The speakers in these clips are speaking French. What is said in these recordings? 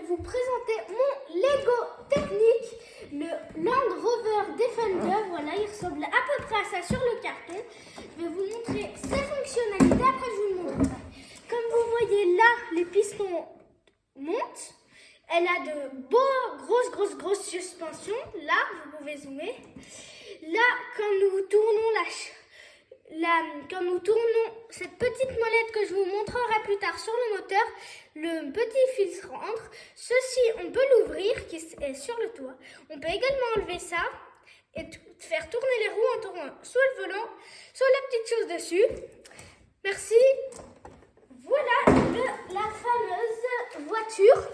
vous présenter mon Lego technique, le Land Rover Defender. Voilà, il ressemble à peu près à ça sur le carton. Je vais vous montrer ses fonctionnalités, après je vous le montrerai. Comme vous voyez là, les pistons montent. Elle a de grosses suspensions. Là, vous pouvez zoomer. Là, quand nous tournons quand nous tournons cette petite molette que je vous montrerai plus tard sur le moteur, le petit fil rentre. Ceci, on peut l'ouvrir, qui est sur le toit. On peut également enlever ça et faire tourner les roues en tournant soit le volant, soit la petite chose dessus. Merci. Voilà la fameuse voiture.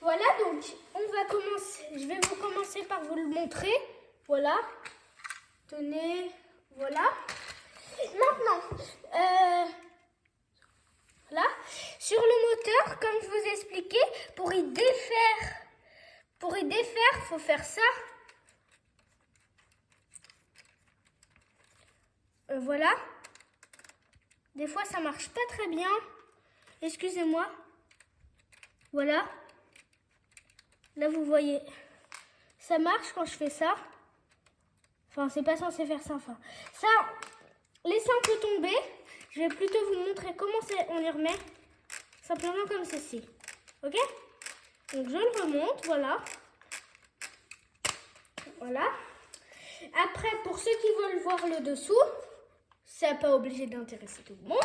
Voilà, donc on va commencer. Je vais vous commencer par vous le montrer. Voilà. Tenez, voilà. Maintenant, là, sur le moteur, comme je vous ai expliqué, pour y défaire, il faut faire ça. Voilà. Des fois, ça marche pas très bien. Excusez-moi. Voilà. Là, vous voyez, ça marche quand je fais ça. Enfin, c'est pas censé faire ça. Enfin, ça, laissez un peu tomber. Je vais plutôt vous montrer comment on y remet. Simplement comme ceci. Ok? Donc, je le remonte. Voilà. Voilà. Après, pour ceux qui veulent voir le dessous, c'est pas obligé d'intéresser tout le monde.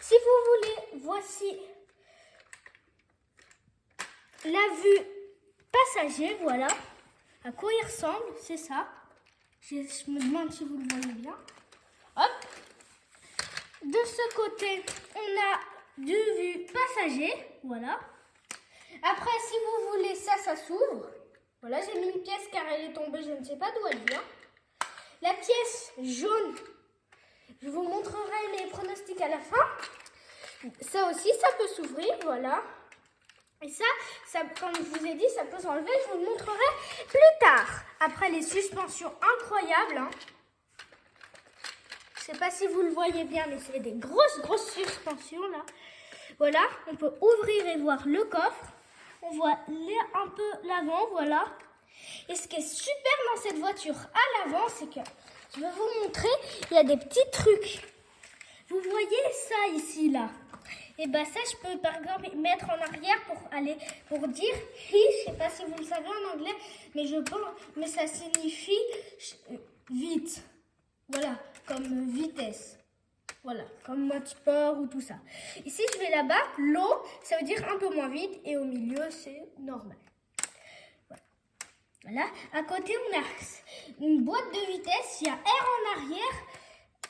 Si vous voulez, voici la vue passager. Voilà. À quoi il ressemble, c'est ça. Je me demande si vous le voyez bien. Hop. De ce côté, on a deux vues passager. Voilà. Après, si vous voulez, ça s'ouvre. Voilà, j'ai mis une pièce car elle est tombée, je ne sais pas d'où elle vient. La pièce jaune, je vous montrerai les pronostics à la fin. Ça aussi, ça peut s'ouvrir, voilà. Et ça, comme je vous ai dit, ça peut s'enlever, je vous le montrerai plus tard. Après, les suspensions incroyables, hein. Je ne sais pas si vous le voyez bien, mais c'est des grosses suspensions, là. Voilà, on peut ouvrir et voir le coffre. On voit un peu l'avant, voilà. Et ce qui est super dans cette voiture à l'avant, c'est que, je vais vous montrer, il y a des petits trucs. Vous voyez ça ici, là? Et bien ça, je peux par exemple mettre en arrière pour dire he. Je ne sais pas si vous le savez en anglais, mais ça signifie vite. Voilà, comme vitesse. Voilà, comme mode sport ou tout ça. Ici, je vais là-bas. Low, ça veut dire un peu moins vite. Et au milieu, c'est normal. Voilà. À côté, on a une boîte de vitesse. Il y a R en arrière,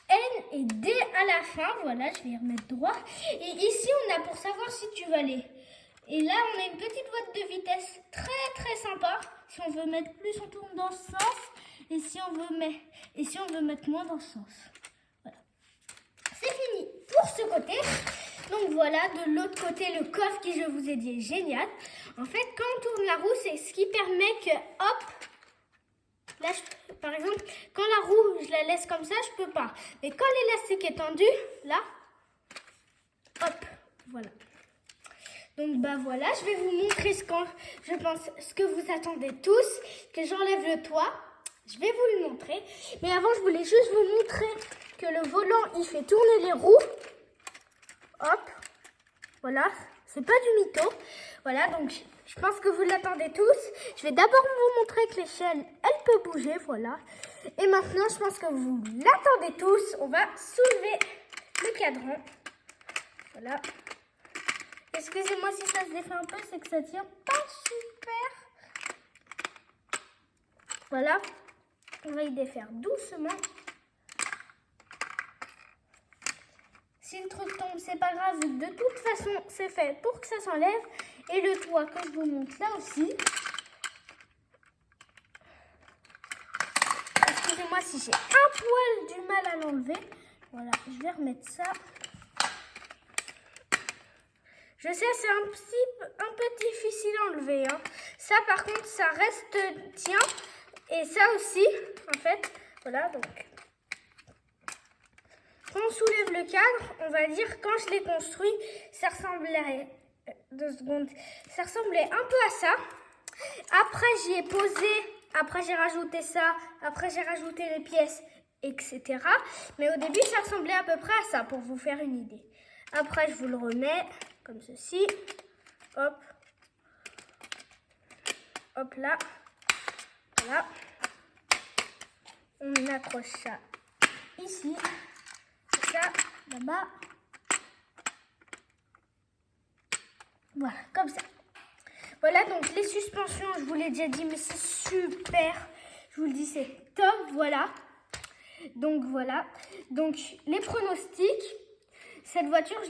N et D à la fin. Voilà, je vais y remettre droit. Et ici, on a pour savoir si tu vas aller. Et là, on a une petite boîte de vitesse très sympa. Si on veut mettre plus, on tourne dans ce sens. Et si on veut mettre moins dans ce sens. Voilà. C'est fini pour ce côté. Donc voilà, de l'autre côté, le coffre qui, je vous ai dit, est génial. En fait, quand on tourne la roue, c'est ce qui permet que, hop, là, par exemple, quand la roue, je la laisse comme ça, je peux pas. Mais quand l'élastique est tendu, là, hop, voilà. Donc, bah voilà, je vais vous montrer ce que vous attendez tous, que j'enlève le toit. Je vais vous le montrer. Mais avant, je voulais juste vous montrer que le volant, il fait tourner les roues. Hop, voilà, c'est pas du mytho. Voilà, donc je pense que vous l'attendez tous. Je vais d'abord vous montrer que l'échelle, elle peut bouger, voilà. Et maintenant, je pense que vous l'attendez tous. On va soulever le cadran. Voilà. Excusez-moi si ça se défait un peu, c'est que ça tient pas super. Voilà, on va y défaire doucement. Si le truc tombe, c'est pas grave, vu que de toute façon, c'est fait pour que ça s'enlève. Et le toit que je vous montre là aussi. Excusez-moi si j'ai un poil du mal à l'enlever. Voilà, je vais remettre ça. Je sais, c'est un peu difficile à enlever, hein. Ça, par contre, ça reste tient. Et ça aussi, en fait, voilà, donc... Quand on soulève le cadre, on va dire, quand je l'ai construit, ça ressemblait 2 secondes. Ça ressemblait un peu à ça. Après, j'y ai posé. Après, j'ai rajouté ça. Après, j'ai rajouté les pièces, etc. Mais au début, ça ressemblait à peu près à ça, pour vous faire une idée. Après, je vous le remets comme ceci. Hop. Hop là. Voilà. On accroche ça ici. Ça, là-bas. Voilà, comme ça. Voilà, donc les suspensions, je vous l'ai déjà dit, mais c'est super. Je vous le dis, c'est top, voilà. Donc, voilà. Donc, les pronostics. Cette voiture,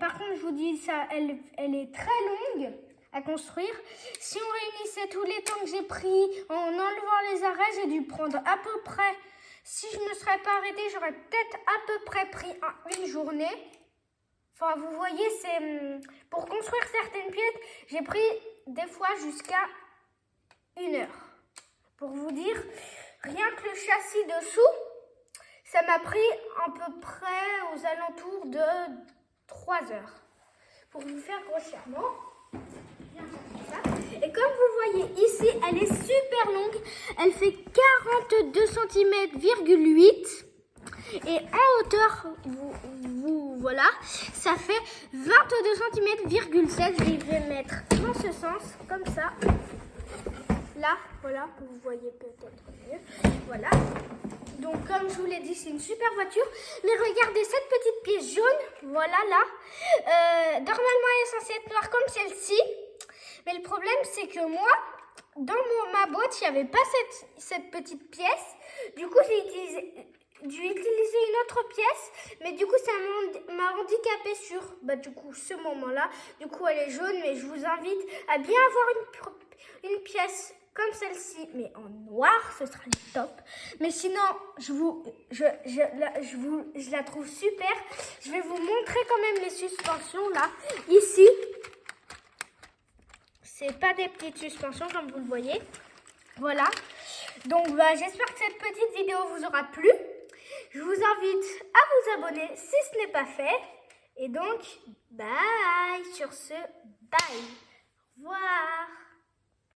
par contre, je vous dis ça, elle est très longue à construire. Si on réunissait tous les temps que j'ai pris en enlevant les arrêts, j'ai dû prendre à peu près, si je ne me serais pas arrêtée, j'aurais peut-être à peu près pris une journée. Enfin, vous voyez, c'est pour construire certaines pièces, j'ai pris des fois jusqu'à 1 heure. Pour vous dire, rien que le châssis dessous, ça m'a pris à peu près aux alentours de 3 heures. Pour vous faire grossièrement. Et comme vous voyez ici, elle est super longue. Elle fait 42 cm,8 et en hauteur, voilà, ça fait 22 cm,7. Je vais mettre dans ce sens, comme ça. Là, voilà, vous voyez peut-être mieux. Voilà. Donc, comme je vous l'ai dit, c'est une super voiture. Mais regardez cette petite pièce jaune. Voilà, là. Normalement, elle est censée être noire comme celle-ci. Mais le problème, c'est que moi, dans ma boîte, il n'y avait pas cette petite pièce. Du coup, j'ai utilisé une autre pièce. Mais du coup, ça m'a handicapée sur du coup, ce moment-là. Du coup, elle est jaune. Mais je vous invite à bien avoir une pièce comme celle-ci, mais en noir, ce sera le top. Mais sinon, je la trouve super. Je vais vous montrer quand même les suspensions là. Ici, c'est pas des petites suspensions comme vous le voyez. Voilà. Donc, j'espère que cette petite vidéo vous aura plu. Je vous invite à vous abonner si ce n'est pas fait. Et donc, bye. Sur ce, bye. Au revoir.